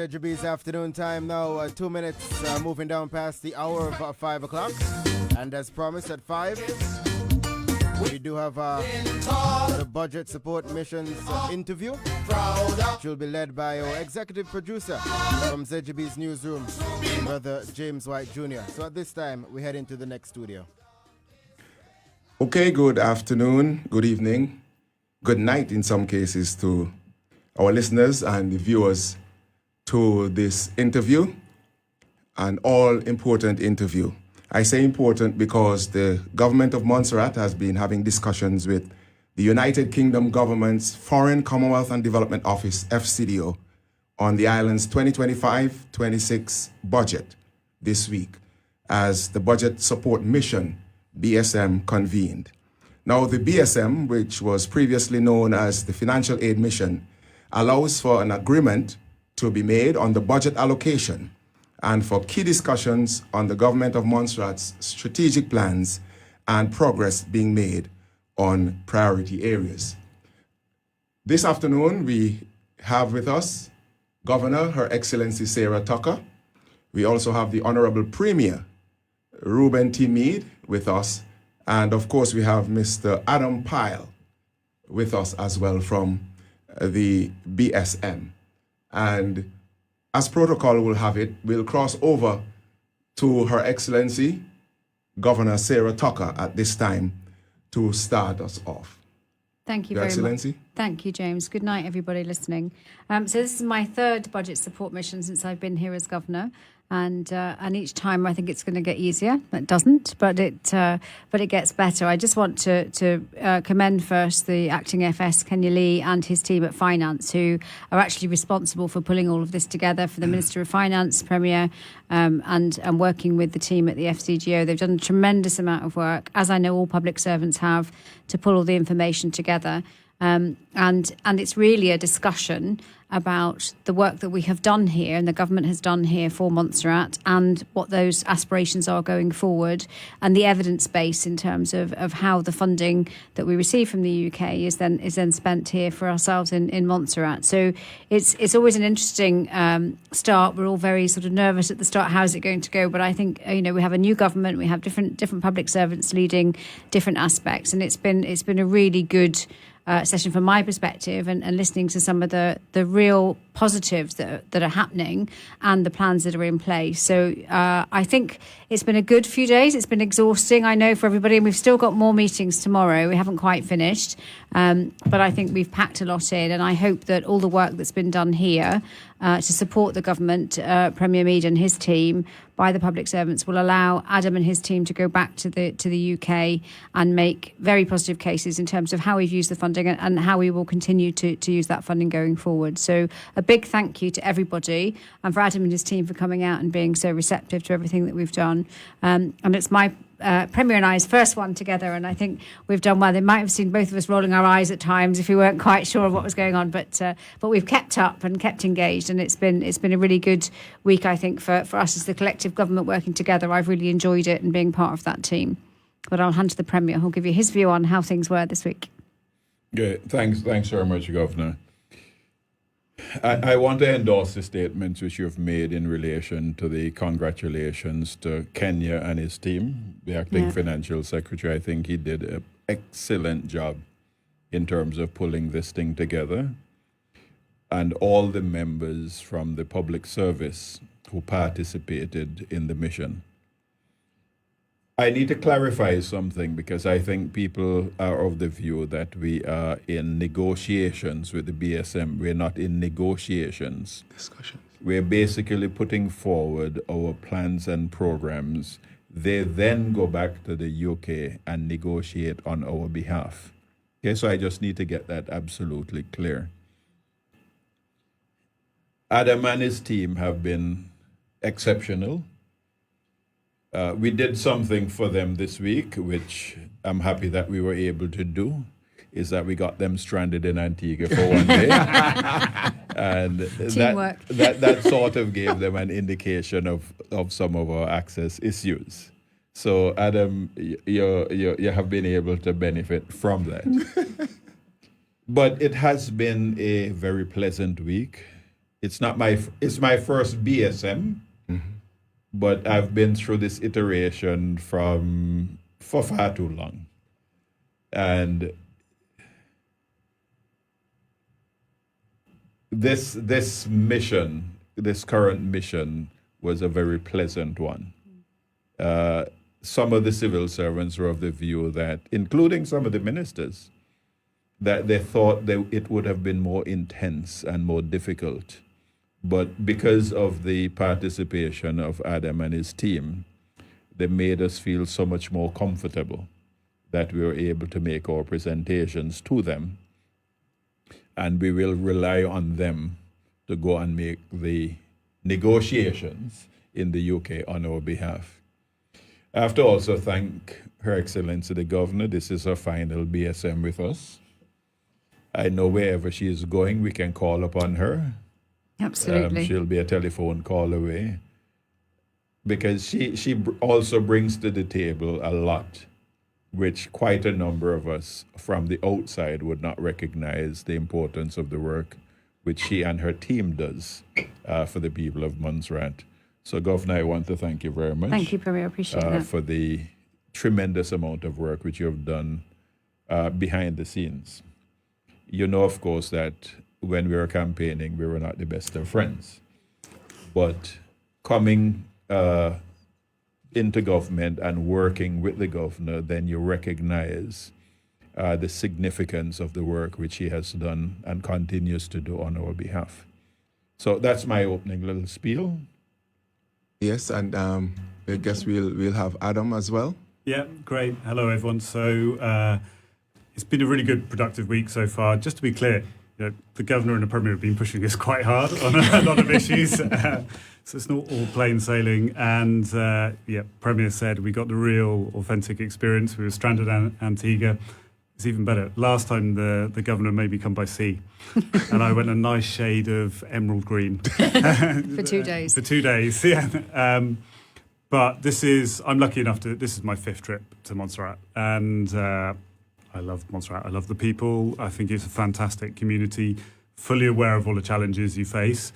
ZGB's afternoon time now, 2 minutes moving down past the hour of 5 o'clock. And as promised at 5, we do have the Budget Support Missions interview, which will be led by our executive producer from ZGB's newsroom, Brother James White Jr. So at this time, we head into the next studio. Okay, good afternoon, good evening, good night in some cases to our listeners and the viewers to this interview, an all-important interview. I say important because the government of Montserrat has been having discussions with the United Kingdom government's Foreign Commonwealth and Development Office, FCDO, on the island's 2025-26 budget this week as the Budget Support Mission, BSM, convened. Now, the BSM, which was previously known as the Financial Aid Mission, allows for an agreement to be made on the budget allocation and for key discussions on the government of Montserrat's strategic plans and progress being made on priority areas. This afternoon, we have with us Governor, Her Excellency Sarah Tucker. We also have the Honourable Premier, Reuben Meade, with us. And of course, we have Mr. Adam Pile with us as well from the BSM. And as protocol will have it, we'll cross over to Her Excellency, Governor Sarah Tucker, at this time to start us off. Thank you Your very Excellency. much. Thank you, James. Good night, everybody listening. So this is my third budget support mission since I've been here as governor. And each time I think it's going to get easier. It doesn't, but it gets better. I just want to commend first the acting FS, Kenya Lee, and his team at Finance, who are actually responsible for pulling all of this together for the Minister of Finance, Premier, and working with the team at the FCDO. They've done a tremendous amount of work, as I know all public servants have, to pull all the information together. And it's really a discussion about the work that we have done here and the government has done here for Montserrat and what those aspirations are going forward and the evidence base in terms of how the funding that we receive from the UK is then spent here for ourselves in Montserrat. So it's always an interesting start. We're all very sort of nervous at the start. How is it going to go? But I think, we have a new government. We have different public servants leading different aspects. And it's been a really good session from my perspective and listening to some of the real positives that are happening and the plans that are in place. So I think it's been a good few days. It's been exhausting, I know, for everybody, and we've still got more meetings tomorrow. We haven't quite finished, but I think we've packed a lot in, and I hope that all the work that's been done here to support the government, Premier Meade and his team, by the public servants will allow Adam and his team to go back to the UK and make very positive cases in terms of how we've used the funding and how we will continue to use that funding going forward. So a big thank you to everybody and for Adam and his team for coming out and being so receptive to everything that we've done. And it's my Premier and I's first one together, and I think we've done well. They might have seen both of us rolling our eyes at times if we weren't quite sure of what was going on, but we've kept up and kept engaged, and it's been a really good week, I think, for us as the collective government working together. I've really enjoyed it and being part of that team. But I'll hand to the Premier, who'll give you his view on how things were this week. Yeah, thanks very much, Governor. I want to endorse the statements which you've made in relation to the congratulations to Kenya and his team, the acting financial secretary. I think he did an excellent job in terms of pulling this thing together, and all the members from the public service who participated in the mission. I need to clarify something because I think people are of the view that we are in negotiations with the BSM. We're not in negotiations. Discussions. We're basically putting forward our plans and programs. They then go back to the UK and negotiate on our behalf. Okay, so I just need to get that absolutely clear. Adam and his team have been exceptional. We did something for them this week, which I'm happy that we were able to do, is that we got them stranded in Antigua for one day. And that sort of gave them an indication of some of our access issues. So, Adam, you have been able to benefit from that. But it has been a very pleasant week. it's my first BSM, but I've been through this iteration for far too long. And this current mission was a very pleasant one. Some of the civil servants were of the view that, including some of the ministers, that they thought that it would have been more intense and more difficult. But because of the participation of Adam and his team, they made us feel so much more comfortable that we were able to make our presentations to them. And we will rely on them to go and make the negotiations in the UK on our behalf. I have to also thank Her Excellency the Governor. This is her final BSM with us. I know wherever she is going, we can call upon her. Absolutely. She'll be a telephone call away. Because she also brings to the table a lot, which quite a number of us from the outside would not recognize the importance of the work which she and her team does for the people of Montserrat. So, Governor, I want to thank you very much. Thank you, Premier. I appreciate that. For the tremendous amount of work which you have done behind the scenes. You know, of course, that when we were campaigning, we were not the best of friends. But coming into government and working with the governor, then you recognize the significance of the work which he has done and continues to do on our behalf. So that's my opening little spiel. Yes, and I guess we'll have Adam as well. Yeah, great. Hello, everyone. So it's been a really good, productive week so far. Just to be clear, the Governor and the Premier have been pushing us quite hard on a lot of issues. So it's not all plain sailing. And Premier said we got the real, authentic experience. We were stranded in Antigua. It's even better. Last time the Governor made me come by sea, and I went a nice shade of emerald green. For 2 days. For 2 days, yeah. But I'm lucky enough this is my 5th trip to Montserrat. And I love Montserrat. I love the people. I think it's a fantastic community, fully aware of all the challenges you face.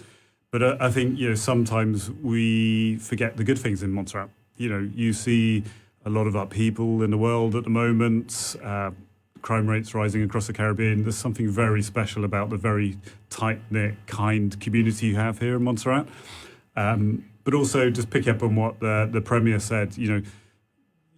But I think, sometimes we forget the good things in Montserrat. You see a lot of upheaval in the world at the moment, crime rates rising across the Caribbean. There's something very special about the very tight-knit, kind community you have here in Montserrat. But also, just pick up on what the Premier said,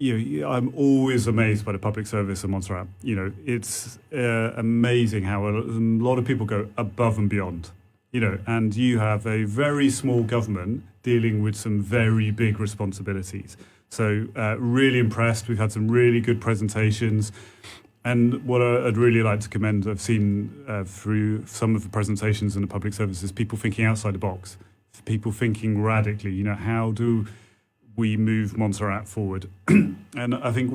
I'm always amazed by the public service in Montserrat. It's amazing how a lot of people go above and beyond. And you have a very small government dealing with some very big responsibilities. So really impressed. We've had some really good presentations. And what I'd really like to commend, I've seen through some of the presentations in the public service, is people thinking outside the box, people thinking radically, how do we move Montserrat forward? And I think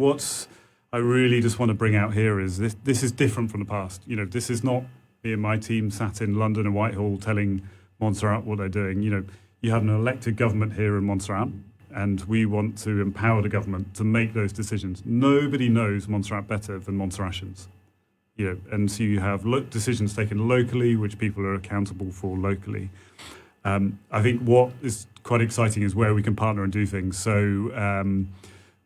I really just want to bring out here is this is different from the past. This is not me and my team sat in London and Whitehall telling Montserrat what they're doing. You have an elected government here in Montserrat, and we want to empower the government to make those decisions. Nobody knows Montserrat better than Montserratians. And so you have decisions taken locally, which people are accountable for locally. I think what is quite exciting is where we can partner and do things. So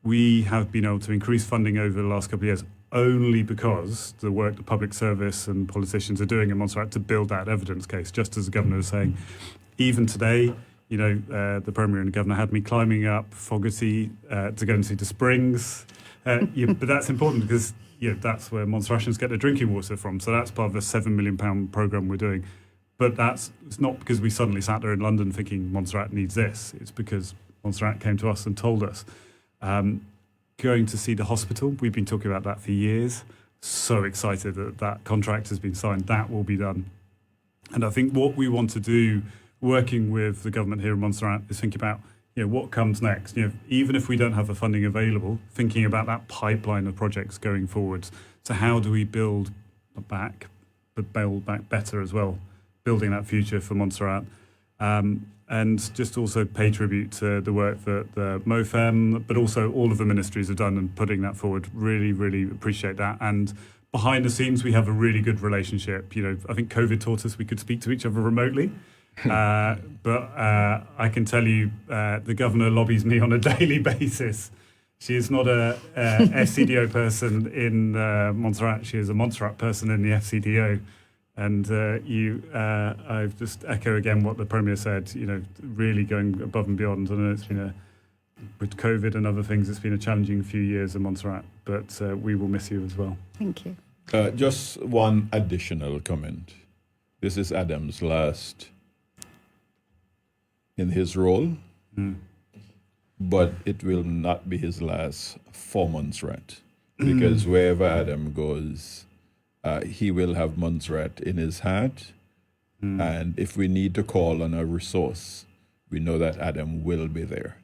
we have been able to increase funding over the last couple of years only because the work the public service and politicians are doing in Montserrat to build that evidence case, just as the Governor was saying. Even today, the Premier and the Governor had me climbing up Fogarty to go and see the springs. But that's important because that's where Montserratians get their drinking water from. So that's part of a £7 million programme we're doing. But it's not because we suddenly sat there in London thinking Montserrat needs this. It's because Montserrat came to us and told us. Going to see the hospital, we've been talking about that for years. So excited that contract has been signed. That will be done. And I think what we want to do, working with the government here in Montserrat, is think about what comes next. Even if we don't have the funding available, thinking about that pipeline of projects going forwards. So how do we build back, but build back better as well? Building that future for Montserrat. And just also pay tribute to the work that the MoFem, but also all of the ministries have done and putting that forward. Really, really appreciate that. And behind the scenes, we have a really good relationship. I think COVID taught us we could speak to each other remotely. But I can tell you, the governor lobbies me on a daily basis. She is not a FCDO person in Montserrat. She is a Montserrat person in the FCDO. And I just echo again what the Premier said, really going above and beyond. I know it's been with COVID and other things, it's been a challenging few years in Montserrat, but we will miss you as well. Thank you. Just one additional comment. This is Adam's last in his role, but it will not be his last for Montserrat, because wherever Adam goes, he will have Montserrat in his heart. And if we need to call on a resource, we know that Adam will be there.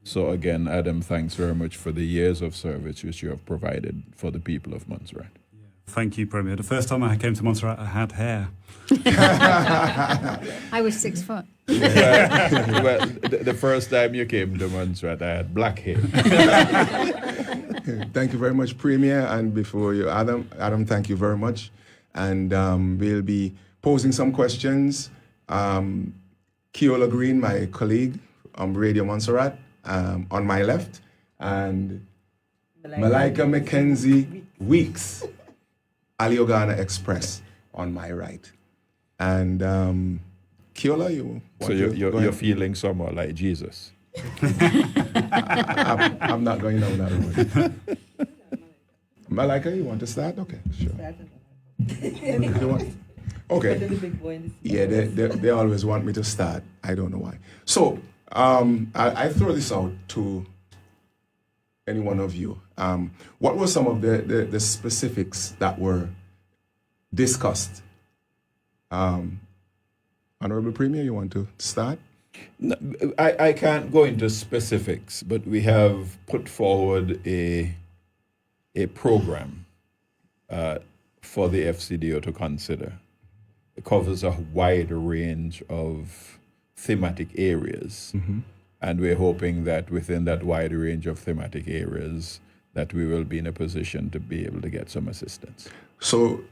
So again, Adam, thanks very much for the years of service which you have provided for the people of Montserrat. Thank you, Premier. The first time I came to Montserrat, I had hair. I was 6 foot. Well, the first time you came to Montserrat, I had black hair. Thank you very much, Premier. And before you, Adam, thank you very much. And we'll be posing some questions. Keola Green, my colleague on Radio Montserrat, on my left, and Malika Mackenzie Weeks, Aliogana Express on my right. And Keola, you're feeling somewhat like Jesus. I'm not going down that road. Malika, you want to start? Okay, sure. You want? Okay. Yeah, they always want me to start. I don't know why. So I throw this out to any one of you. What were some of the specifics that were discussed? Honourable Premier, you want to start? No, I can't go into specifics, but we have put forward a program for the FCDO to consider. It covers a wide range of thematic areas, and we're hoping that within that wide range of thematic areas that we will be in a position to be able to get some assistance. So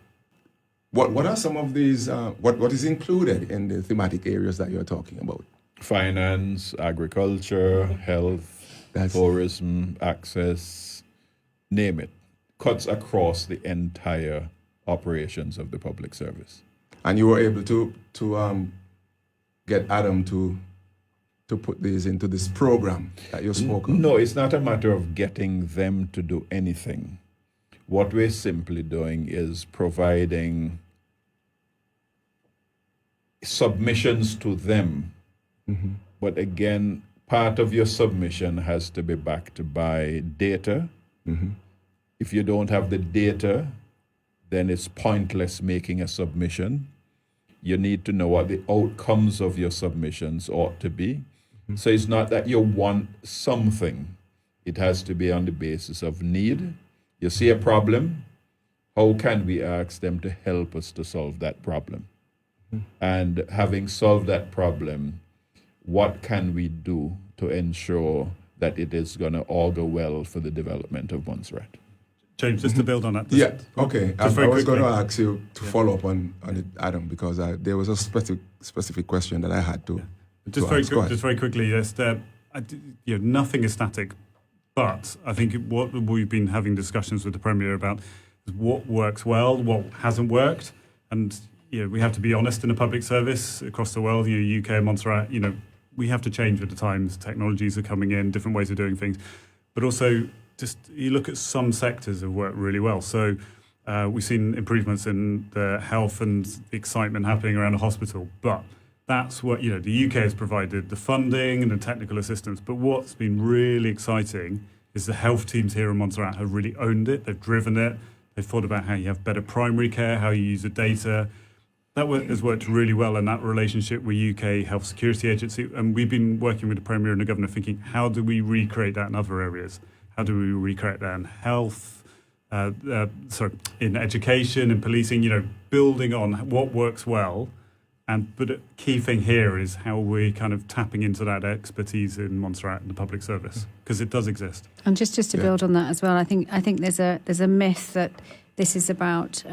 what are some of these, what is included in the thematic areas that you're talking about? Finance, agriculture, health, tourism, access, name it. Cuts across the entire operations of the public service. And you were able to get Adam to put these into this program that you spoke of? No, it's not a matter of getting them to do anything. What we're simply doing is providing submissions to them. But again, part of your submission has to be backed by data. If you don't have the data, then it's pointless making a submission. You need to know what the outcomes of your submissions ought to be. So it's not that you want something. It has to be on the basis of need. You see a problem, how can we ask them to help us to solve that problem? And having solved that problem, what can we do to ensure that it is going to augur well for the development of Montserrat? James, just to build on that. Yeah, okay. I was going to ask you to Yeah. follow up on it, Adam, because there was a specific question that I had to Just very quickly, yes. Nothing is static, but I think what we've been having discussions with the Premier about is what works well, what hasn't worked, and we have to be honest in a public service across the world. UK, Montserrat, we have to change with the times. Technologies are coming in, different ways of doing things, but also just you look at some sectors have worked really well. So we've seen improvements in the health and the excitement happening around a hospital, but that's what, the UK has provided the funding and the technical assistance. But what's been really exciting is the health teams here in Montserrat have really owned it. They've driven it. They've thought about how you have better primary care, how you use the data. That has worked really well in that relationship with UK Health Security Agency. And we've been working with the Premier and the Governor thinking, how do we recreate that in other areas? How do we recreate that in health, in education and policing, building on what works well. But the key thing here is how we're kind of tapping into that expertise in Montserrat and the public service, because it does exist. And just to build on that as well, I think there's a myth that this is about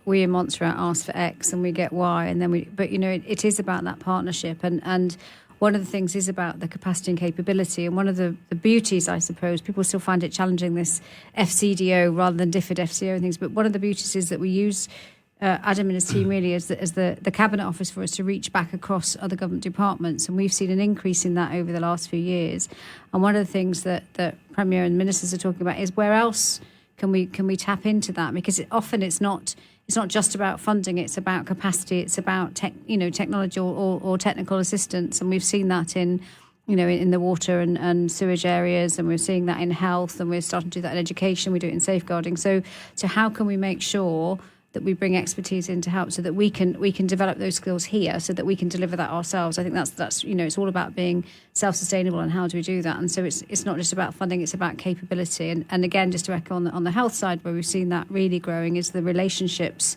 we in Montserrat ask for X and we get Y, and then but it is about that partnership, and one of the things is about the capacity and capability, and one of the beauties, I suppose, people still find it challenging, this FCDO rather than DFID FCDO and things, but one of the beauties is that we use Adam and his team really as the Cabinet Office for us to reach back across other government departments, and we've seen an increase in that over the last few years. And one of the things that Premier and Ministers are talking about is where else can we tap into that, because often it's not just about funding, it's about capacity, it's about technology or technical assistance, and we've seen that in the water and sewage areas, and we're seeing that in health, and we're starting to do that in education, we do it in safeguarding. So how can we make sure that we bring expertise in to help, so that we can develop those skills here, so that we can deliver that ourselves? I think that's it's all about being self-sustainable, and how do we do that? And so it's not just about funding, it's about capability. And again, just to echo on the health side, where we've seen that really growing, is the relationships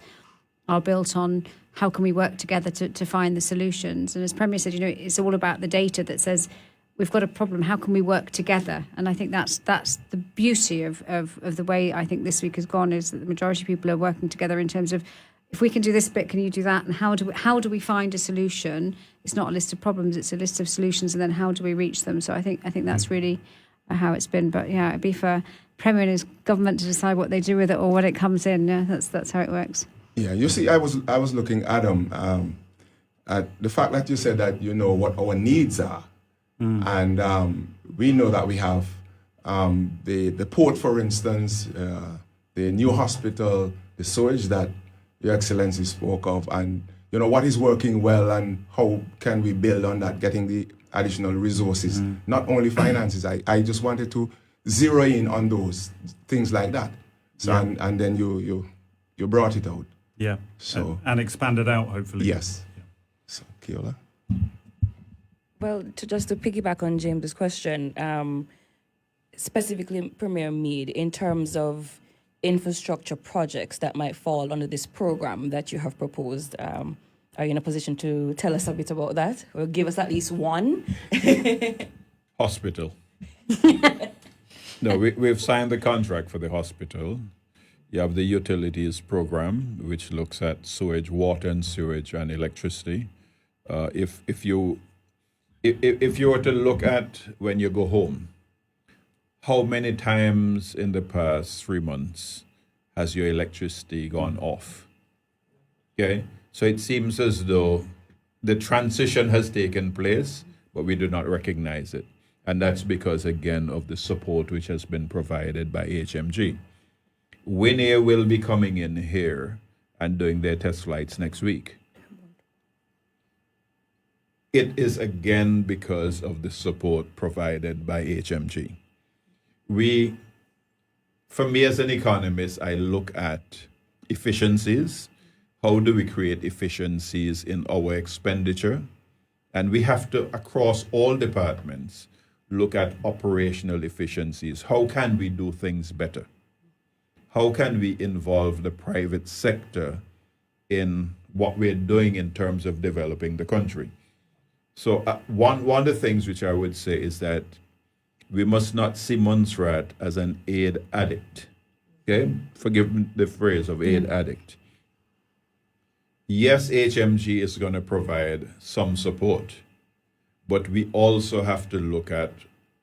are built on how can we work together to find the solutions. And as Premier said, it's all about the data that says we've got a problem, how can we work together? And I think that's the beauty of the way I think this week has gone, is that the majority of people are working together in terms of, if we can do this bit, can you do that? And how do we find a solution? It's not a list of problems, it's a list of solutions, and then how do we reach them? So I think that's really how it's been. But yeah, it'd be for Premier and his government to decide what they do with it or when it comes in. Yeah, that's how it works. Yeah, you see, I was looking, Adam, at the fact that you said that you know what our needs are. And we know that we have the port, for instance, the new hospital, the sewage that Your Excellency spoke of, and what is working well, and how can we build on that, getting the additional resources, not only finances. I just wanted to zero in on those things like that. So and then you brought it out. Yeah. So and expand it out, hopefully. Yes. Yeah. So Keola. Well, to piggyback on James's question, specifically Premier Meade, in terms of infrastructure projects that might fall under this program that you have proposed, are you in a position to tell us a bit about that, or give us at least one? Hospital. No, we've signed the contract for the hospital. You have the utilities program, which looks at sewage, water and sewage, and electricity. If you were to look at when you go home, how many times in the past 3 months has your electricity gone off? Okay, so it seems as though the transition has taken place, but we do not recognize it. And that's because, again, of the support which has been provided by HMG. Winair will be coming in here and doing their test flights next week. It is again because of the support provided by HMG. For me as an economist, I look at efficiencies. How do we create efficiencies in our expenditure? And we have to, across all departments, look at operational efficiencies. How can we do things better? How can we involve the private sector in what we're doing in terms of developing the country? So one of the things which I would say is that we must not see Montserrat as an aid addict. Okay? Forgive me the phrase of aid addict. Yes, HMG is going to provide some support, but we also have to look at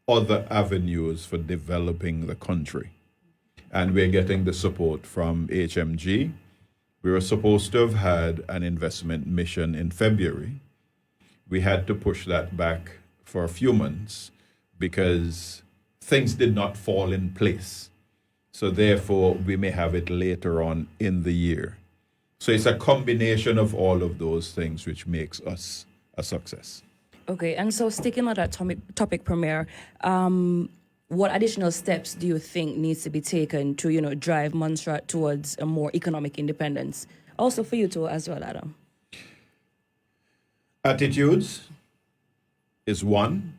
other avenues for developing the country. And we're getting the support from HMG. We were supposed to have had an investment mission in February. We had to push that back for a few months because things did not fall in place. So therefore, we may have it later on in the year. So it's a combination of all of those things which makes us a success. Okay, and so sticking on that topic, Premier, what additional steps do you think needs to be taken to, drive Montserrat towards a more economic independence? Also for you too as well, Adam. Attitudes is one.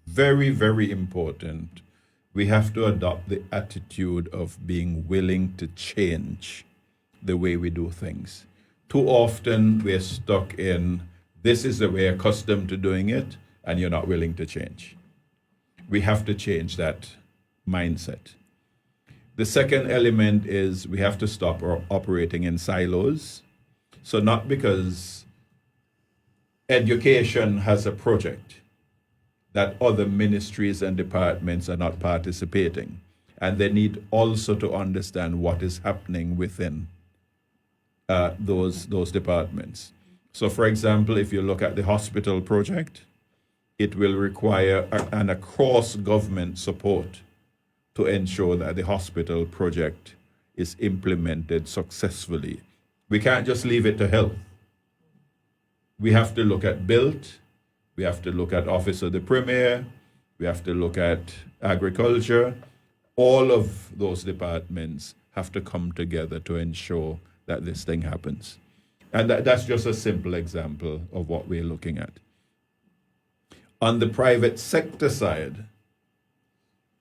Very, very important. We have to adopt the attitude of being willing to change the way we do things. Too often we're stuck in, this is the way we're accustomed to doing it, and you're not willing to change. We have to change that mindset. The second element is we have to stop operating in silos. So not because education has a project that other ministries and departments are not participating. And they need also to understand what is happening within those departments. So, for example, if you look at the hospital project, it will require an across-government support to ensure that the hospital project is implemented successfully. We can't just leave it to health. We have to look at built, we have to look at Office of the Premier, we have to look at agriculture. All of those departments have to come together to ensure that this thing happens. And that's just a simple example of what we're looking at. On the private sector side,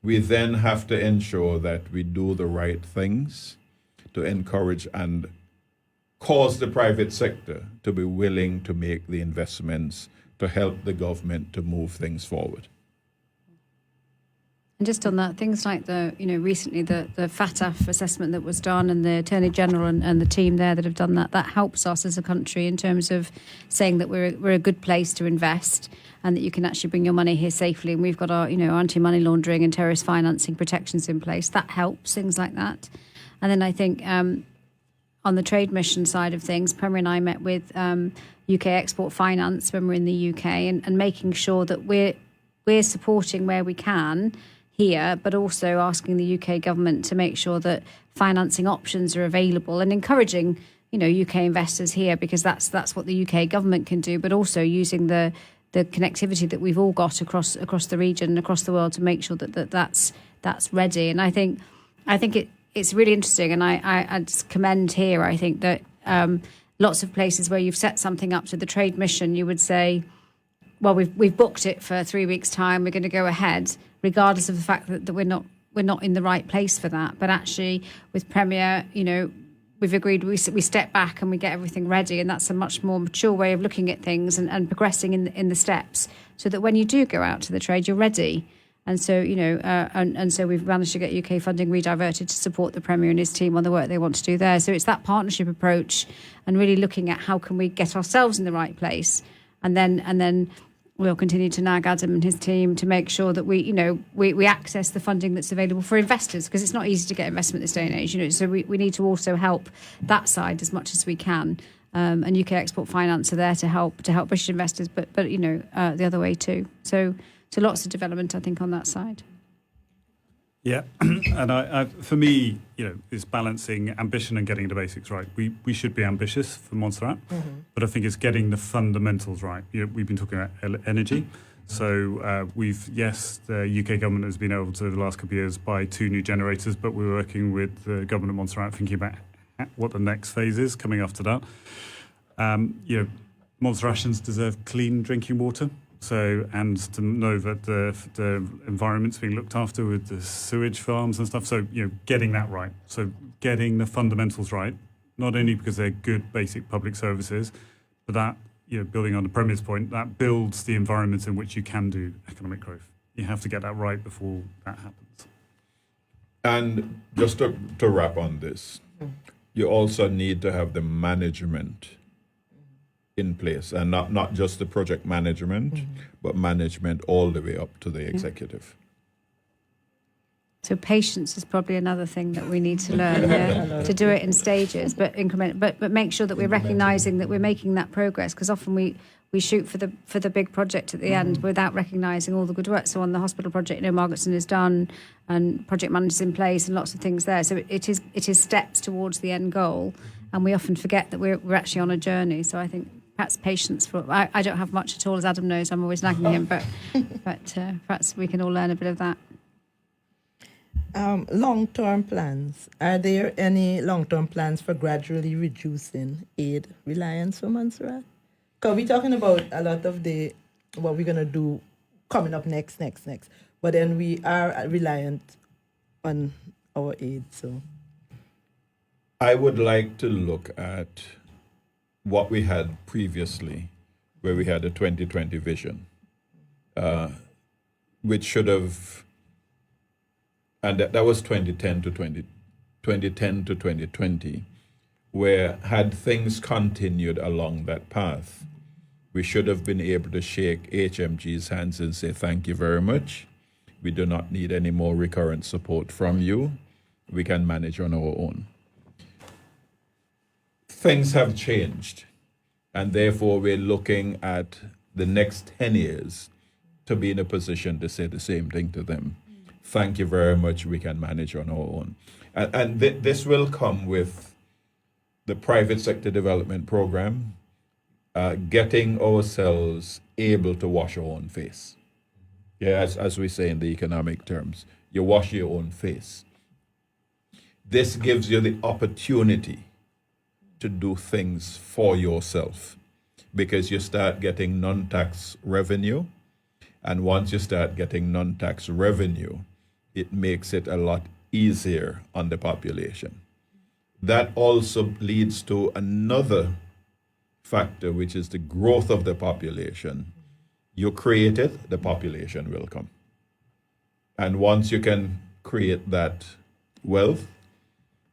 we then have to ensure that we do the right things to encourage and cause the private sector to be willing to make the investments to help the government to move things forward. And just on that, things like recently the FATF assessment that was done, and the Attorney General and the team there that have done that helps us as a country in terms of saying that we're a good place to invest and that you can actually bring your money here safely. And we've got our anti-money laundering and terrorist financing protections in place. That helps, things like that. And then I think on the trade mission side of things, Premier and I met with UK Export Finance when we're in the UK and making sure that we're supporting where we can here, but also asking the UK government to make sure that financing options are available and encouraging, UK investors here, because that's what the UK government can do, but also using the connectivity that we've all got across the region and across the world to make sure that's ready. And I think it's really interesting, and I just commend here. I think that lots of places where you've set something up to the trade mission, you would say, well, we've booked it for 3 weeks' time, we're going to go ahead, regardless of the fact that we're not in the right place for that. But actually, with Premier, we've agreed we step back and we get everything ready, and that's a much more mature way of looking at things and progressing in the steps, so that when you do go out to the trade, you're ready. And so, and so we've managed to get UK funding rediverted to support the Premier and his team on the work they want to do there. So it's that partnership approach and really looking at how can we get ourselves in the right place, and then we'll continue to nag Adam and his team to make sure that we access the funding that's available for investors, because it's not easy to get investment this day and age. So we need to also help that side as much as we can. And UK Export Finance are there to help British investors, but the other way too. So lots of development, I think, on that side. Yeah, and I for me, it's balancing ambition and getting the basics right. We should be ambitious for Montserrat, but I think it's getting the fundamentals right. We've been talking about energy, so the UK government has been able to, over the last couple of years, buy 2 new generators, but we're working with the government of Montserrat thinking about what the next phase is coming after that. Montserratians deserve clean drinking water. So, and to know that the environment's being looked after with the sewage farms and stuff. So, getting that right. So, getting the fundamentals right, not only because they're good basic public services, but that, building on the Premier's point, that builds the environment in which you can do economic growth. You have to get that right before that happens. And just to wrap on this, you also need to have the management in place, and not just the project management, but management all the way up to the executive. So patience is probably another thing that we need to learn, to do it in stages, but increment, but make sure that we're recognising that we're making that progress, because often we shoot for the big project at the end without recognising all the good work. So on the hospital project, Margaretson is done, and project managers in place, and lots of things there. So it is steps towards the end goal, and we often forget that we're actually on a journey. So I think perhaps patience I don't have much at all, as Adam knows. I'm always nagging him, but perhaps we can all learn a bit of that. Long-term plans. Are there any long-term plans for gradually reducing aid reliance for Montserrat? Because we're talking about a lot of what we're going to do coming up next. But then we are reliant on our aid, so. I would like to look at what we had previously, where we had a 2020 vision, which should have and that was 2010 to 2020, where had things continued along that path, we should have been able to shake HMG's hands and say, thank you very much. We do not need any more recurrent support from you. We can manage on our own. Things have changed, and therefore we're looking at the next 10 years to be in a position to say the same thing to them. Thank you very much. We can manage on our own. And this will come with the private sector development program, getting ourselves able to wash our own face. Yeah, as we say in the economic terms, you wash your own face. This gives you the opportunity to do things for yourself, because you start getting non-tax revenue. And once you start getting non-tax revenue, it makes it a lot easier on the population. That also leads to another factor, which is the growth of the population. You create it, the population will come. And once you can create that wealth,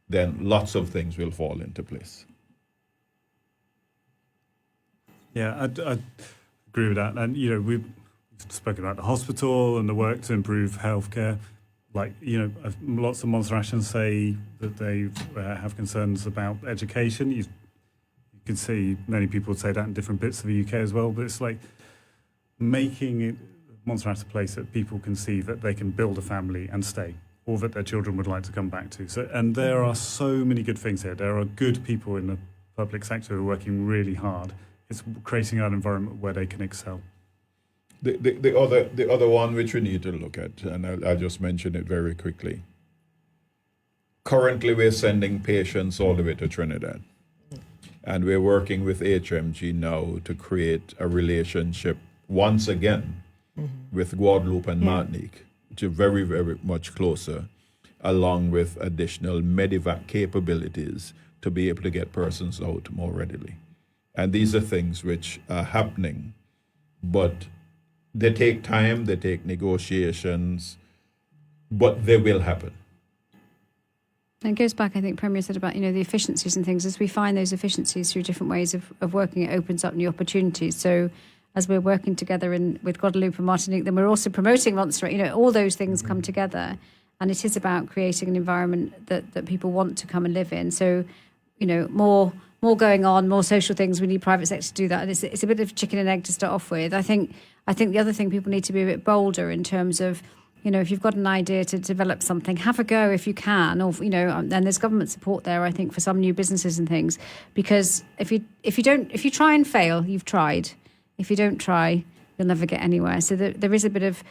then lots of things will fall into place. Yeah, I agree with that. And, we've spoken about the hospital and the work to improve healthcare. Like, lots of Montserratians say that they have concerns about education. You can see many people say that in different bits of the UK as well, but it's like making it Montserrat a place that people can see that they can build a family and stay, or that their children would like to come back to. So, and there are so many good things here. There are good people in the public sector who are working really hard. It's creating an environment where they can excel. The other one which we need to look at, and I'll just mention it very quickly. Currently, we're sending patients all the way to Trinidad. And we're working with HMG now to create a relationship once again with Guadeloupe and Martinique, which are very, very much closer, along with additional medevac capabilities to be able to get persons out more readily. And these are things which are happening, but they take time, they take negotiations, but they will happen. And it goes back, I think Premier said about, the efficiencies and things. As we find those efficiencies through different ways of working, it opens up new opportunities. So as we're working together with Guadeloupe and Martinique, then we're also promoting Montserrat. All those things come together. And it is about creating an environment that people want to come and live in. So, more going on, more social things. We need private sector to do that. And it's a bit of chicken and egg to start off with. I think the other thing, people need to be a bit bolder in terms of, if you've got an idea to develop something, have a go if you can, or and there's government support there, I think, for some new businesses and things. Because if you try and fail, you've tried. If you don't try, you'll never get anywhere. So there is a bit of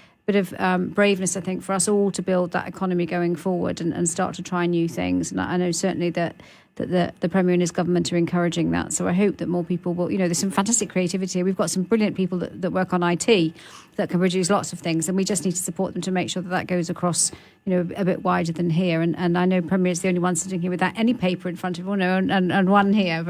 braveness, I think, for us all to build that economy going forward and start to try new things. And I know certainly that the Premier and his government are encouraging that. So I hope that more people will, there's some fantastic creativity here. We've got some brilliant people that work on IT that can produce lots of things, and we just need to support them to make sure that goes across, a bit wider than here. And I know Premier is the only one sitting here without any paper in front of him, and one here,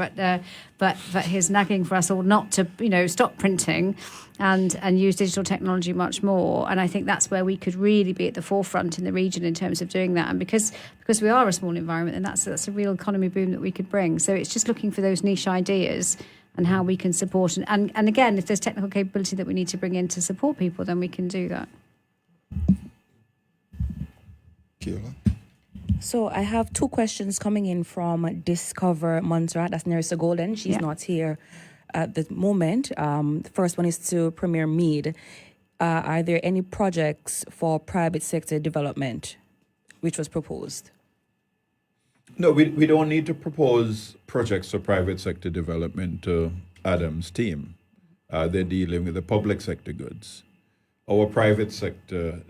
but he's nagging for us all not to, stop printing and use digital technology much more. And I think that's where we could really be at the forefront in the region in terms of doing that. And because we are a small environment, and that's a real economy boom that we could bring. So it's just looking for those niche ideas and how we can support. And again, if there's technical capability that we need to bring in to support people, then we can do that. Kayla? So I have two questions coming in from Discover Montserrat. That's Nerissa Golden. She's not here at the moment. The first one is to Premier Meade. Are there any projects for private sector development which was proposed? No, we don't need to propose projects for private sector development to Adam's team. They're dealing with the public sector goods. Our private sector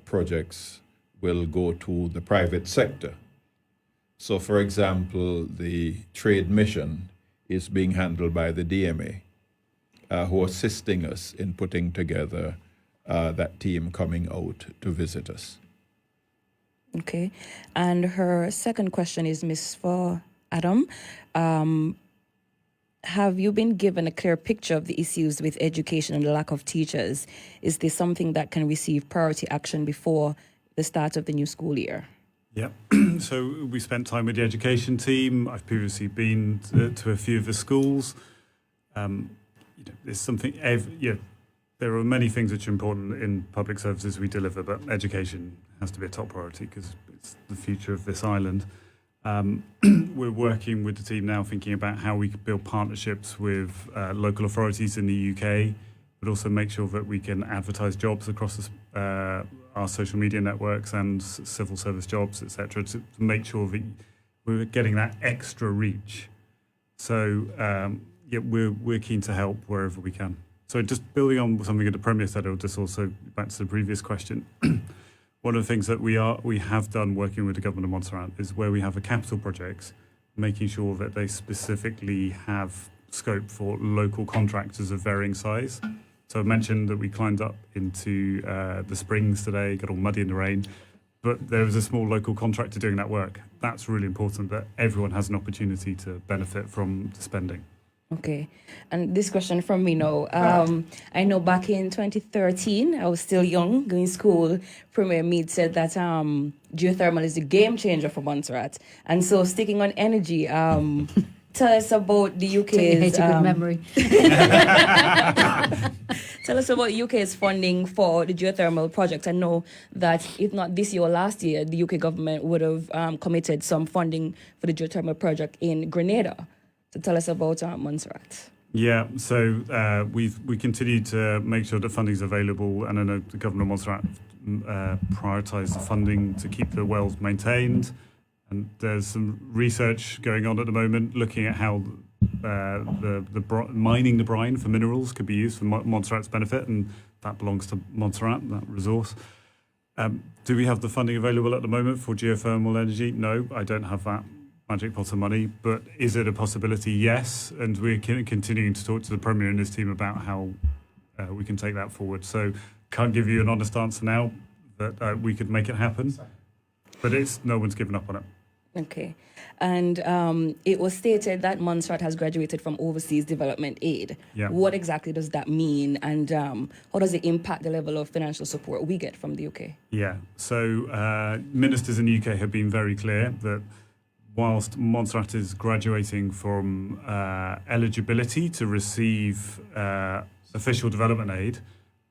projects will go to the private sector. So, for example, the trade mission is being handled by the DMA, who are assisting us in putting together that team coming out to visit us. Okay. And her second question is, Ms. for Adam. Have you been given a clear picture of the issues with education and the lack of teachers? Is this something that can receive priority action before the start of the new school year? Yeah, so we spent time with the education team. I've previously been to a few of the schools. There's something, there are many things which are important in public services we deliver, but education has to be a top priority because it's the future of this island. We're working with the team now thinking about how we could build partnerships with local authorities in the UK, but also make sure that we can advertise jobs across our social media networks and civil service jobs, etc., to make sure that we're getting that extra reach. So, we're keen to help wherever we can. So just building on something that the Premier said, or just also back to the previous question, one of the things that we have done working with the Government of Montserrat is where we have a capital projects, making sure that they specifically have scope for local contractors of varying size. So I mentioned that we climbed up into the springs today, got all muddy in the rain, but there was a small local contractor doing that work. That's really important, that everyone has an opportunity to benefit from the spending. Okay, and this question from me now. I know back in 2013, I was still young, going to school. Premier Meade said that geothermal is a game changer for Montserrat. And so, sticking on energy, tell us about the UK's... You hate a good memory. Tell us about UK's funding for the geothermal project. I know that if not this year or last year, the UK government would have committed some funding for the geothermal project in Grenada. So tell us about Montserrat. Yeah, so we continue to make sure that funding is available, and I know the Governor of Montserrat prioritised the funding to keep the wells maintained. And there's some research going on at the moment looking at how mining the brine for minerals could be used for Montserrat's benefit, and that belongs to Montserrat, that resource. Do we have the funding available at the moment for geothermal energy? No, I don't have that magic pot of money, but is it a possibility? Yes, and we're continuing to talk to the Premier and his team about how we can take that forward. So can't give you an honest answer now that we could make it happen, but no one's given up on it. Okay, and it was stated that Montserrat has graduated from overseas development aid. Yeah. What exactly does that mean, and how does it impact the level of financial support we get from the UK? Yeah, so ministers in the UK have been very clear that whilst Montserrat is graduating from eligibility to receive official development aid,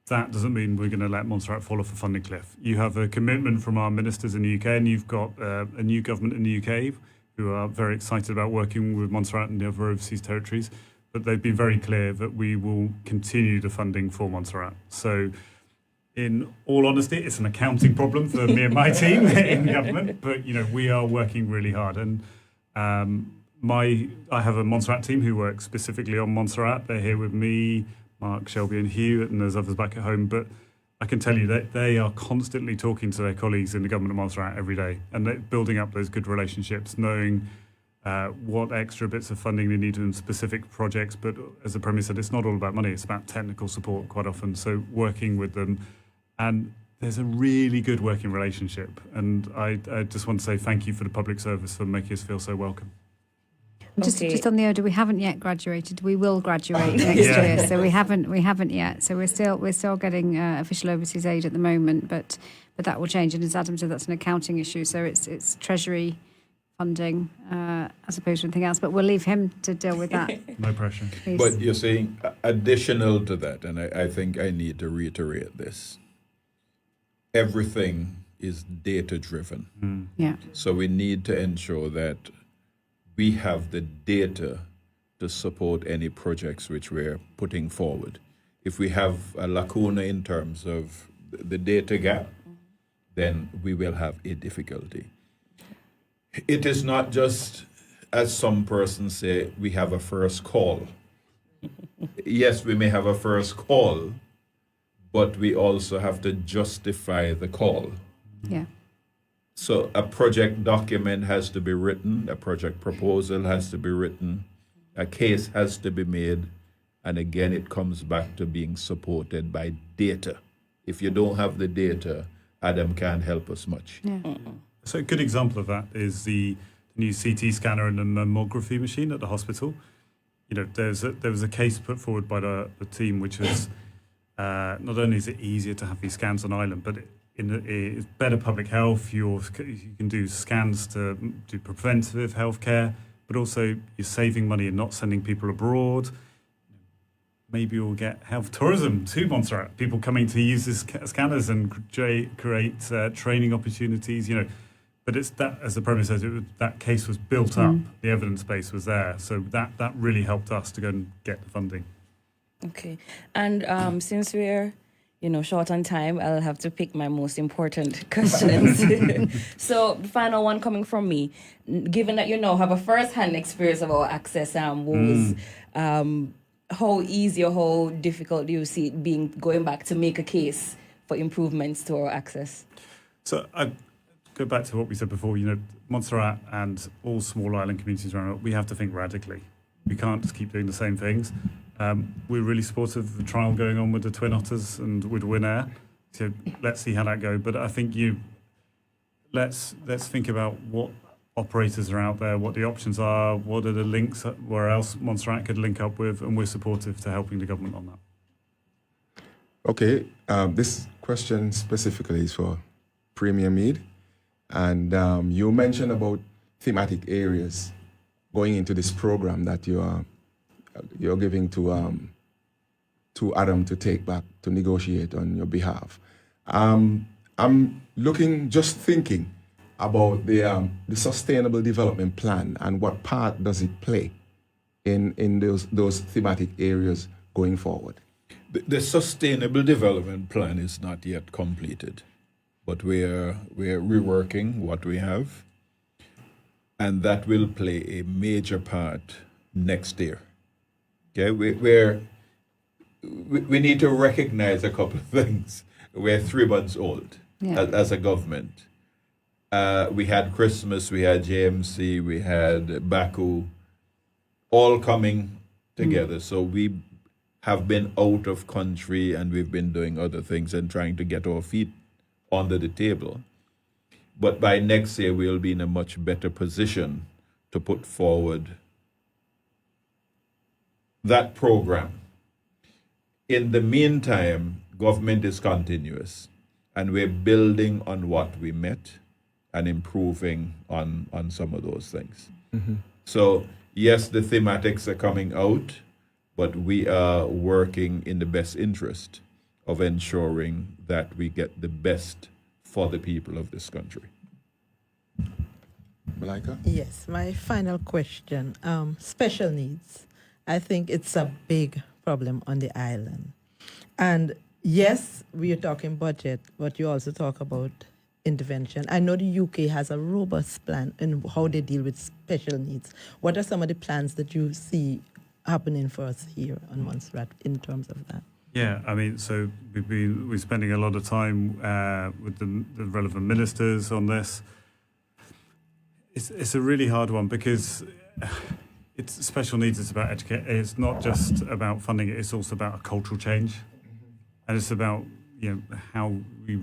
that doesn't mean we're going to let Montserrat fall off a funding cliff. You have a commitment from our ministers in the UK, and you've got a new government in the UK who are very excited about working with Montserrat and the other overseas territories, but they've been very clear that we will continue the funding for Montserrat. So in all honesty, it's an accounting problem for me and my team in government, but we are working really hard. And I have a Montserrat team who works specifically on Montserrat. They're here with me, Mark, Shelby and Hugh, and there's others back at home. But I can tell you that they are constantly talking to their colleagues in the Government of Montserrat every day, and they're building up those good relationships, knowing what extra bits of funding they need in specific projects. But as the Premier said, it's not all about money, it's about technical support quite often. So working with them, and there's a really good working relationship. And I just want to say thank you for the public service for making us feel so welcome. Just on the order, we haven't yet graduated. We will graduate next year, so we haven't yet. So we're still getting official overseas aid at the moment, but that will change. And as Adam said, that's an accounting issue. So it's Treasury funding as opposed to anything else. But we'll leave him to deal with that. No pressure. Please. But you're saying additional to that, and I think I need to reiterate this. Everything is data driven. Yeah. So we need to ensure that we have the data to support any projects which we're putting forward. If we have a lacuna in terms of the data gap, then we will have a difficulty. It is not just, as some persons say, we have a first call. Yes, we may have a first call, but we also have to justify the call. Yeah. So a project document has to be written, a project proposal has to be written, a case has to be made, and again it comes back to being supported by data. If you don't have the data, Adam can't help us much. Yeah. So a good example of that is the new CT scanner and the mammography machine at the hospital. There was a case put forward by the team, which was not only is it easier to have these scans on island, but it's better public health. You can do scans to do preventative healthcare, but also you're saving money and not sending people abroad. Maybe we'll get health tourism to Montserrat. People coming to use these scanners and create training opportunities. But it's that, as the Premier says, that case was built up. The evidence base was there, so that really helped us to go and get the funding. Okay, and since we're short on time, I'll have to pick my most important questions. So the final one coming from me, given that you now have a first-hand experience of our access woes, how easy or how difficult do you see it going back to make a case for improvements to our access? So I go back to what we said before, Montserrat and all small island communities around, we have to think radically. We can't just keep doing the same things. We're really supportive of the trial going on with the Twin Otters and with Winair. So let's see how that goes. But I think let's think about what operators are out there, what the options are, what are the links, where else Montserrat could link up with, and we're supportive to helping the government on that. Okay, this question specifically is for Premier Meade. And you mentioned about thematic areas going into this program that you're giving to Adam to take back to negotiate on your behalf. I'm thinking about the Sustainable Development Plan and what part does it play in those thematic areas going forward. The Sustainable Development Plan is not yet completed, but we're reworking what we have, and that will play a major part next year. Okay, we need to recognize a couple of things. We're 3 months old as a government. We had Christmas, we had JMC, we had Baku, all coming together. So we have been out of country and we've been doing other things and trying to get our feet under the table. But by next year, we'll be in a much better position to put forward that program. In the meantime, government is continuous, and we're building on what we met and improving on some of those things. Mm-hmm. So, yes, the thematics are coming out, but we are working in the best interest of ensuring that we get the best for the people of this country. Malaika? Yes, my final question. Special needs. I think it's a big problem on the island. And yes, we are talking budget, but you also talk about intervention. I know the UK has a robust plan in how they deal with special needs. What are some of the plans that you see happening for us here on Montserrat in terms of that? Yeah, I mean, so we're spending a lot of time with the relevant ministers on this. It's a really hard one because it's special needs. It's about education. It's not just about funding it. It's also about a cultural change, and it's about how we.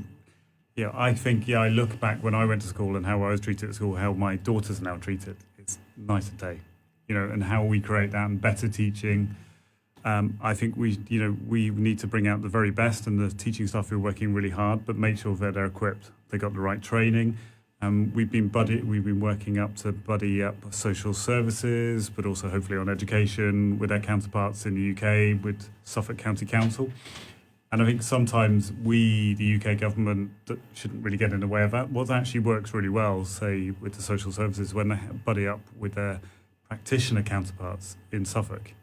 Yeah, I think I look back when I went to school and how I was treated at school, how my daughters are now treated. It's night and day, and how we create that and better teaching. I think we need to bring out the very best, and the teaching staff are working really hard, but make sure that they're equipped. They got the right training. We've been working up to buddy up social services, but also hopefully on education with our counterparts in the UK with Suffolk County Council. And I think sometimes we, the UK government, shouldn't really get in the way of that. What actually works really well, say with the social services, when they buddy up with their practitioner counterparts in Suffolk.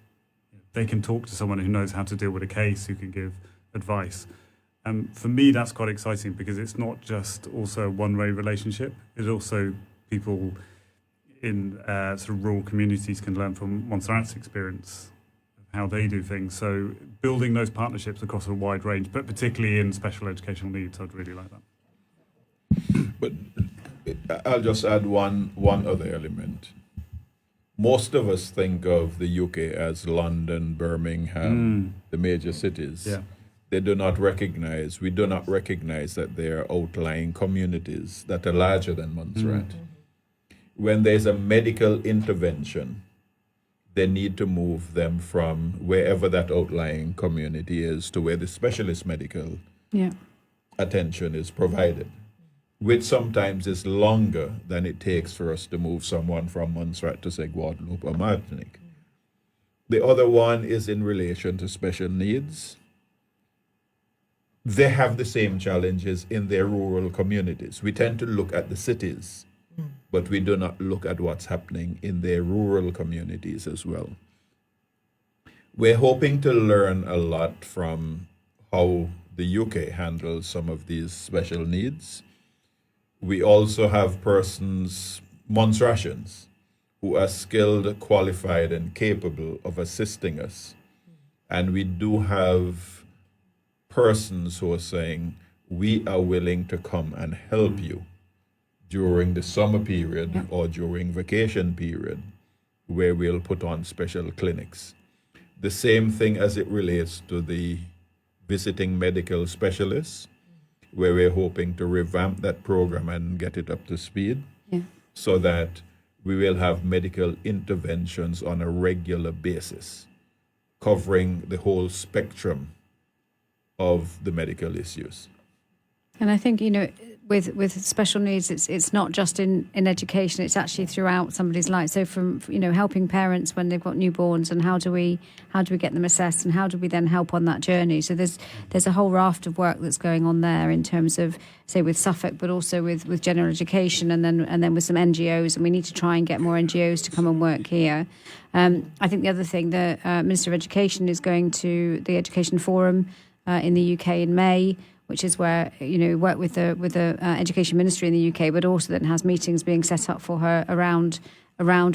They can talk to someone who knows how to deal with a case, who can give advice. For me, that's quite exciting because it's not just also a one-way relationship. It's also people in sort of rural communities can learn from Montserrat's experience, how they do things. So building those partnerships across a wide range, but particularly in special educational needs, I'd really like that. But I'll just add one other element. Most of us think of the UK as London, Birmingham, the major cities. Yeah. We do not recognize that there are outlying communities that are larger than Montserrat. When there's a medical intervention, they need to move them from wherever that outlying community is to where the specialist medical attention is provided, which sometimes is longer than it takes for us to move someone from Montserrat to, say, Guadeloupe or Martinique. The other one is in relation to special needs. They have the same challenges in their rural communities. We tend to look at the cities, but we do not look at what's happening in their rural communities as well. We're hoping to learn a lot from how the UK handles some of these special needs. We also have persons, Montserratians, who are skilled, qualified, and capable of assisting us. And we do have persons who are saying, we are willing to come and help you during the summer period or during vacation period, where we'll put on special clinics. The same thing as it relates to the visiting medical specialists, where we're hoping to revamp that program and get it up to speed so that we will have medical interventions on a regular basis, covering the whole spectrum of the medical issues. And I think, with special needs, it's not just in education, it's actually throughout somebody's life. So from, helping parents when they've got newborns, and how do we get them assessed, and how do we then help on that journey? So there's a whole raft of work that's going on there in terms of, say, with Suffolk, but also with general education, and then with some NGOs, and we need to try and get more NGOs to come and work here. I think the other thing, the Minister of Education is going to the Education Forum in the UK in May, which is where, work with the Education Ministry in the UK, but also then has meetings being set up for her around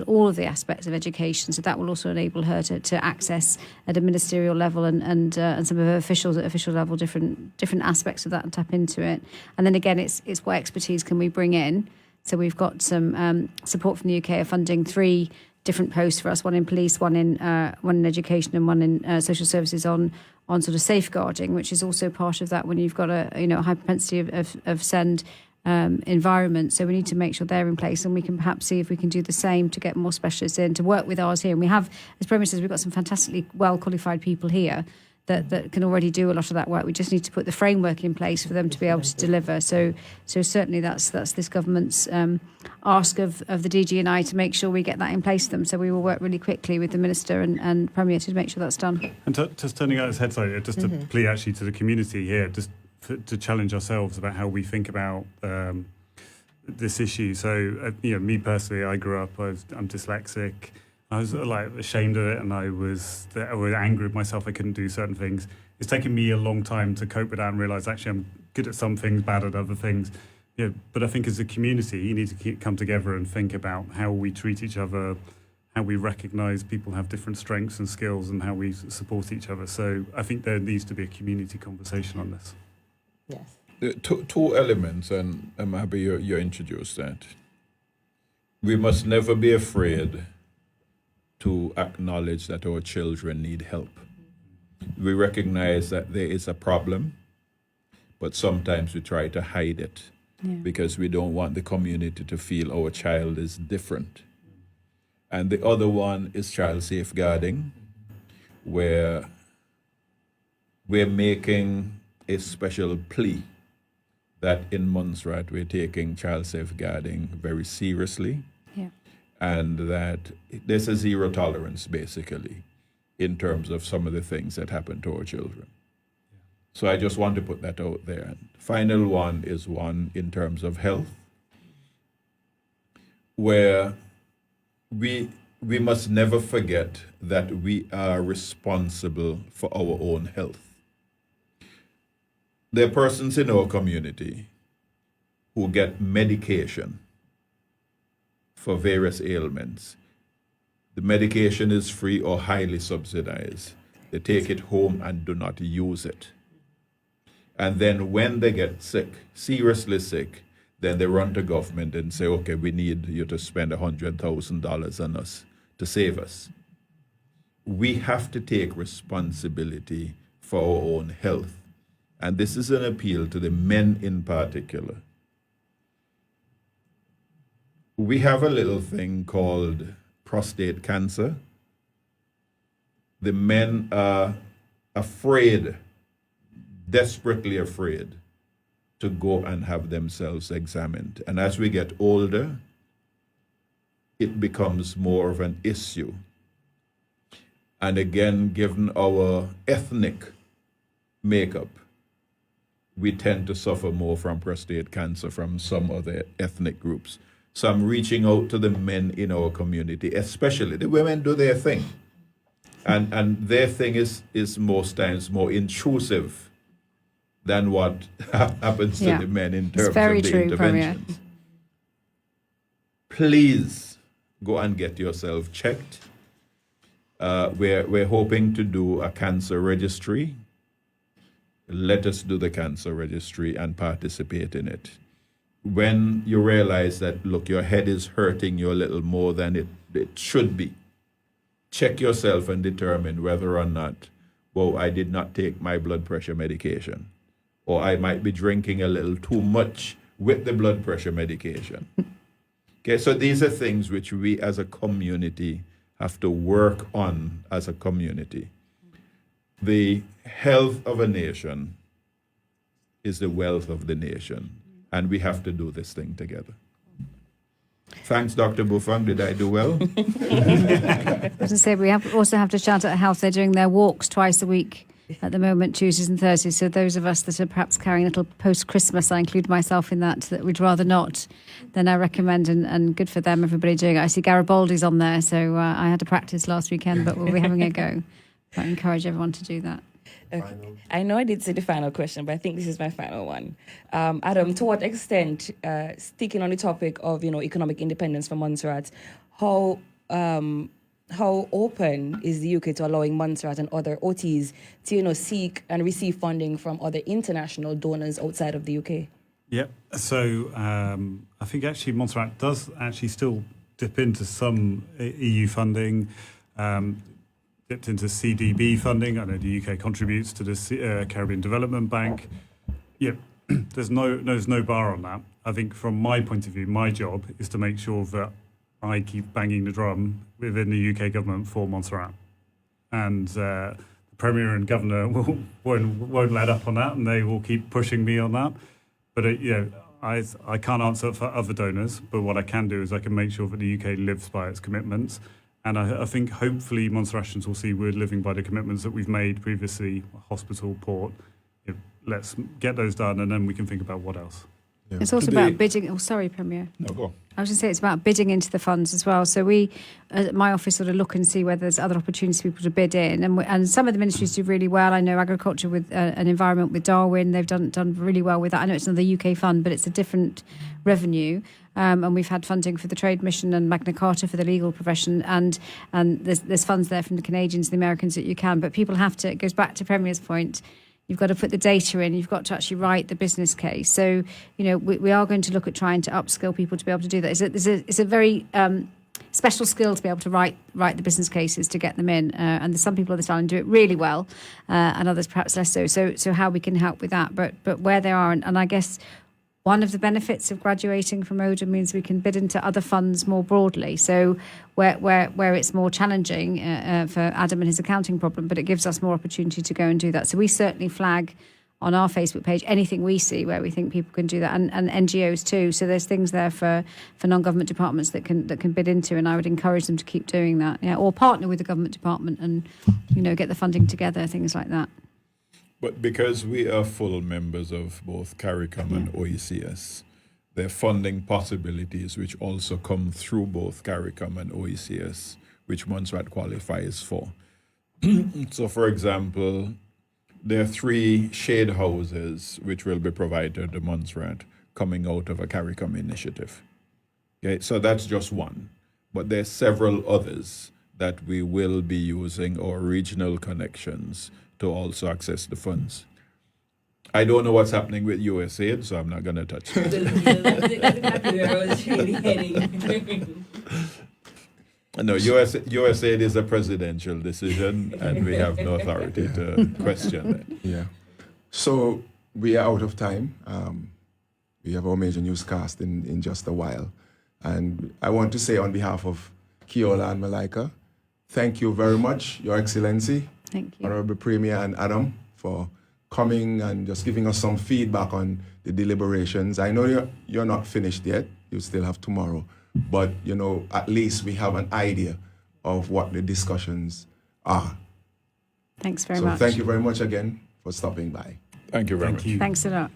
all of the aspects of education. So that will also enable her to access at a ministerial level and some of her officials at official level different aspects of that and tap into it. And then again, it's what expertise can we bring in. So we've got some support from the UK of funding 3 different posts for us, one in police, one in education, and one in social services on sort of safeguarding, which is also part of that when you've got a high propensity of send environment. So we need to make sure they're in place, and we can perhaps see if we can do the same to get more specialists in to work with ours here. And we have, as Premier says, we've got some fantastically well qualified people here that can already do a lot of that work. We just need to put the framework in place for them to be able to deliver. So certainly that's this government's ask of the DG and I to make sure we get that in place for them. So we will work really quickly with the Minister and Premier to make sure that's done. And just turning out his head side, just to plea actually to the community here, just to challenge ourselves about how we think about this issue. So, me personally, I grew up, I'm dyslexic. I was ashamed of it, and I was angry with myself. I couldn't do certain things. It's taken me a long time to cope with that and realise actually I'm good at some things, bad at other things. But I think as a community, you need to come together and think about how we treat each other, how we recognise people have different strengths and skills, and how we support each other. So I think there needs to be a community conversation on this. Yes. Two elements, and I'm happy you introduced that. We must never be afraid to acknowledge that our children need help. We recognize that there is a problem, but sometimes we try to hide it because we don't want the community to feel our child is different. And the other one is child safeguarding, where we're making a special plea that in Montserrat we're taking child safeguarding very seriously. And that there's a zero tolerance, basically, in terms of some of the things that happen to our children. So I just want to put that out there. Final one is one in terms of health, where we must never forget that we are responsible for our own health. There are persons in our community who get medication for various ailments. The medication is free or highly subsidized. They take it home and do not use it. And then when they get sick, seriously sick, then they run to government and say, okay, we need you to spend $100,000 on us to save us. We have to take responsibility for our own health. And this is an appeal to the men in particular. We have a little thing called prostate cancer. The men are afraid, desperately afraid, to go and have themselves examined. And as we get older, it becomes more of an issue. And again, given our ethnic makeup, we tend to suffer more from prostate cancer from some other ethnic groups. So I'm reaching out to the men in our community, especially the women do their thing. And their thing is most times more intrusive than what happens to the men in terms of the interventions. Premier. Please go and get yourself checked. We're hoping to do a cancer registry. Let us do the cancer registry and participate in it. When you realize that, look, your head is hurting you a little more than it should be, check yourself and determine whether or not, well, I did not take my blood pressure medication, or I might be drinking a little too much with the blood pressure medication. Okay, so these are things which we as a community have to work on as a community. The health of a nation is the wealth of the nation, and we have to do this thing together. Thanks, Dr. Bufang. Did I do well? As I say, we also have to shout at Health. They're doing their walks twice a week at the moment, Tuesdays and Thursdays. So those of us that are perhaps carrying a little post-Christmas, I include myself in that we'd rather not, then I recommend, and good for them, everybody doing it. I see Garibaldi's on there, so I had to practice last weekend, but we'll be having a go. I encourage everyone to do that. Okay. I know I did say the final question, but I think this is my final one. Adam, to what extent, sticking on the topic of economic independence for Montserrat, how open is the UK to allowing Montserrat and other OTs to seek and receive funding from other international donors outside of the UK? Yeah, so I think actually Montserrat does actually still dip into some EU funding. Dipped into CDB funding. I know the UK contributes to the Caribbean Development Bank. Yeah, there's no bar on that. I think from my point of view, my job is to make sure that I keep banging the drum within the UK government for Montserrat. And the Premier and Governor won't let up on that, and they will keep pushing me on that. But I can't answer for other donors, but what I can do is I can make sure that the UK lives by its commitments. And I think hopefully Montserratians will see we're living by the commitments that we've made previously, hospital, port. Let's get those done, and then we can think about what else. Yeah. It's also about bidding. Oh, sorry, Premier. No, go on. I was going to say it's about bidding into the funds as well. So we, at my office, sort of look and see whether there's other opportunities for people to bid in. And some of the ministries do really well. I know agriculture with an environment with Darwin, they've done really well with that. I know it's not the UK fund, but it's a different revenue. And we've had funding for the Trade Mission and Magna Carta for the legal profession. And there's funds there from the Canadians, the Americans that you can. But people have to, it goes back to Premier's point, you've got to put the data in. You've got to actually write the business case. So, we are going to look at trying to upskill people to be able to do that. It's a very special skill to be able to write the business cases to get them in. And there's some people on this island do it really well, and others perhaps less so. So how we can help with that, but where they are, and I guess one of the benefits of graduating from Odin means we can bid into other funds more broadly. So where it's more challenging for Adam and his accounting problem, but it gives us more opportunity to go and do that. So we certainly flag on our Facebook page anything we see where we think people can do that, and NGOs too. So there's things there for non-government departments that can bid into, and I would encourage them to keep doing that. Yeah, or partner with the government department and get the funding together, things like that. But because we are full members of both CARICOM and OECS, there are funding possibilities which also come through both CARICOM and OECS, which Montserrat qualifies for. So, for example, there are 3 shade houses which will be provided to Montserrat coming out of a CARICOM initiative. Okay, so that's just one. But there are several others that we will be using our regional connections to also access the funds. I don't know what's happening with USAID, so I'm not going to touch it. No, USAID is a presidential decision, and we have no authority to question it. Yeah. So we are out of time. We have our major newscast in just a while. And I want to say on behalf of Keola and Malaika, thank you very much, Your Excellency. Thank you. Honourable Premier and Adam, for coming and just giving us some feedback on the deliberations. I know you're not finished yet. You still have tomorrow. But, you know, at least we have an idea of what the discussions are. Thanks very much. So thank you very much again for stopping by. Thank you very much. you. Thanks a lot.